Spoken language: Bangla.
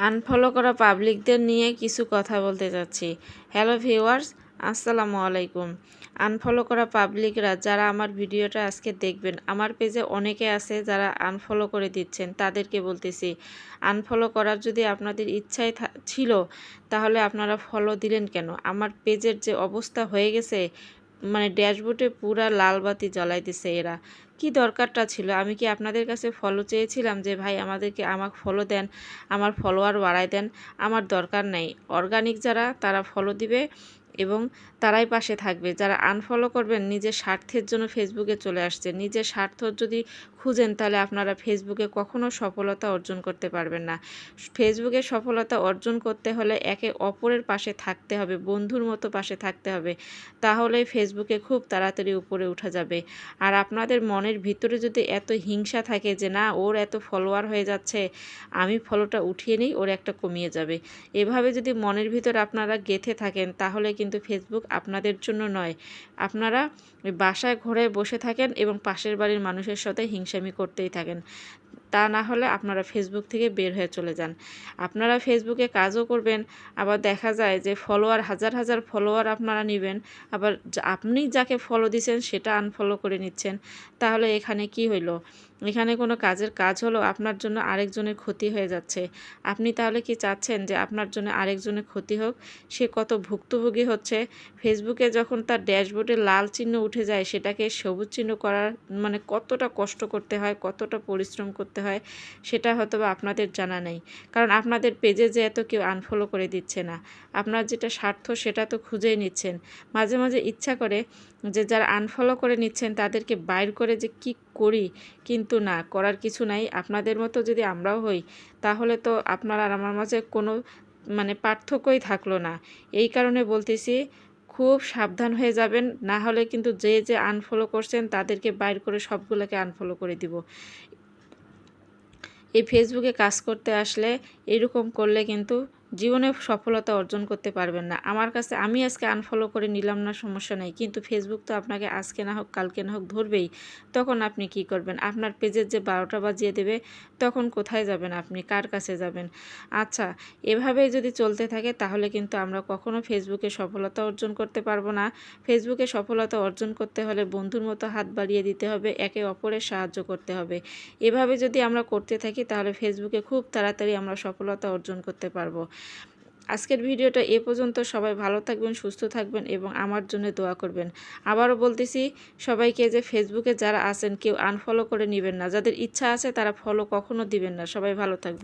আনফলো করা পাবলিকদের নিয়ে কিছু কথা বলতে যাচ্ছি। হ্যালো ভিউয়ার্স, আসসালামু আলাইকুম। আনফলো করা পাবলিকরা যারা আমার ভিডিওটা আজকে দেখবেন, আমার পেজে অনেকে আছে যারা আনফলো করে দিচ্ছেন। তাদেরকে বলতেছি, আনফলো করার যদি আপনাদের ইচ্ছাই ছিল তাহলে আপনারা ফলো দিলেন কেন? আমার পেজের যে অবস্থা হয়ে গেছে, মানে ড্যাশবোর্ডে পুরা লাল বাতি জ্বালাই দিছে এরা। কি দরকারটা ছিল? আমি কি আপনাদের কাছে ফলো চেয়েছিলাম যে ভাই আমাকে ফলো দেন, আমার ফলোয়ার বাড়ায় দেন? আমার দরকার নাই। অর্গানিক যারা তারা ফলো দিবে এবং তারাই পাশে থাকবে। যারা আনফলো করবেন নিজের স্বার্থের জন্য ফেসবুকে চলে আসছে। নিজের স্বার্থ যদি খুঁজেন তাহলে আপনারা ফেসবুকে কখনো সফলতা অর্জন করতে পারবেন না। ফেসবুকে সফলতা অর্জন করতে হলে একে অপরের পাশে থাকতে হবে, বন্ধুর মতো পাশে থাকতে হবে। তাহলেই ফেসবুকে খুব তাড়াতাড়ি উপরে উঠা যাবে। আর আপনাদের মনের ভিতরে যদি এত হিংসা থাকে যে না ওর এত ফলোয়ার হয়ে যাচ্ছে, আমি ফলোটা উঠিয়ে নিই, ওর একটা কমিয়ে যাবে, এভাবে যদি মনের ভিতর আপনারা গেঁথে থাকেন তাহলে কিন্তু ফেসবুক আপনাদের জন্য নয়। আপনারা বাসায় ঘরে বসে থাকেন এবং পাশের বাড়ির মানুষের সাথে হিংসামি করতেই থাকেন। তা না হলে আপনারা ফেসবুক থেকে বের হয়ে চলে যান। আপনারা ফেসবুকে কাজও করবেন, আবার দেখা যায় যে ফলোয়ার হাজার হাজার ফলোয়ার আপনারা নেবেন, আবার আপনি যাকে ফলো দিয়েছেন সেটা আনফলো করে নিচ্ছেন। তাহলে এখানে কি হইলো? এখানে কোনো কাজের কাজ হলো? আপনার জন্য আরেকজনের ক্ষতি হয়ে যাচ্ছে। আপনি তাহলে কি চাচ্ছেন যে আপনার জন্য আরেকজনের ক্ষতি হোক? সে কত ভুক্তভোগী হচ্ছে। ফেসবুকে যখন তার ড্যাশবোর্ডে লাল চিহ্ন উঠে যায় সেটাকে সবুজ চিহ্ন করার মানে কতটা কষ্ট করতে হয়, কতটা পরিশ্রম করতে হয় সেটা হয়তোবা আপনাদের জানা নেই। কারণ আপনাদের পেজে যে এত কেউ আনফলো করে দিচ্ছে না। আপনার যেটা স্বার্থ সেটা তো খুঁজেই নিচ্ছেন। মাঝে মাঝে ইচ্ছা করে যে যারা আনফলো করে নিচ্ছেন তাদেরকে বাইর করে যে কি করি, কিন্তু না, করার কিছু নাই। আপনাদের মতো যদি আমরাও হই তাহলে তো আপনার আর আমার মাঝে কোনো মানে পার্থক্যই থাকলো না। এই কারণে বলতেছি, খুব সাবধান হয়ে যাবেন, না হলে কিন্তু যে যে আনফলো করছেন তাদেরকে বাইর করে সবগুলোকে আনফলো করে দিব। এই ফেসবুকে কাজ করতে আসলে এরকম করলে কিন্তু জীবনে সফলতা অর্জন করতে পারবেন না। আমার কাছে আমি আজকে আনফলো করে নিলাম না, সমস্যা নেই, কিন্তু ফেসবুক তো আপনাকে আজকে না হোক কালকে না হোক ধরবেই। তখন আপনি কি করবেন? আপনার পেজের যে 12টা বাজিয়ে দেবে তখন কোথায় যাবেন আপনি? কার কাছে যাবেন? আচ্ছা, এভাবেই যদি চলতে থাকে তাহলে কিন্তু আমরা কখনো ফেসবুকে সফলতা অর্জন করতে পারবো না। ফেসবুকে সফলতা অর্জন করতে হলে বন্ধুর মতো হাত বাড়িয়ে দিতে হবে, একে অপরের সাহায্য করতে হবে। এভাবে যদি আমরা করতে থাকি তাহলে ফেসবুকে খুব তাড়াতাড়ি আমরা সফলতা অর্জন করতে পারবো। আজকের ভিডিওটা এ পর্যন্ত। সবাই ভালো থাকবেন, সুস্থ থাকবেন এবং আমার জন্য দোয়া করবেন। আবারও বলতেছি সবাইকে যে ফেসবুকে যারা আছেন কেউ আনফলো করে নেবেন না। যাদের ইচ্ছা আছে তারা ফলো কখনো দিবেন না। সবাই ভালো থাকবেন।